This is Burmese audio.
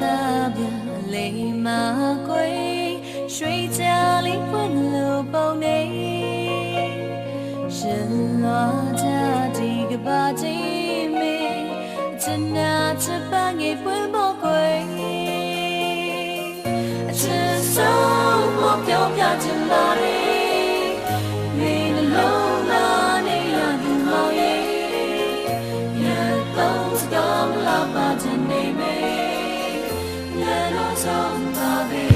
သာပြလိမ္မာကွယ်ရွှေချလေးပွင့်လို့ပုံနေရှင်လာကြဒီကပါချင်းမေချစ်နာချစ်ပန်းငယ်ပွင့်ဖို့ကွယ်အချစ်ဆုံးမပြောပြချင်ပါလေမင်းလုံးလာနေရသူမောင်ရဲ့ရတော့စကားမလာပါချင်နေမေငါတော့ဆုံးပါပဲ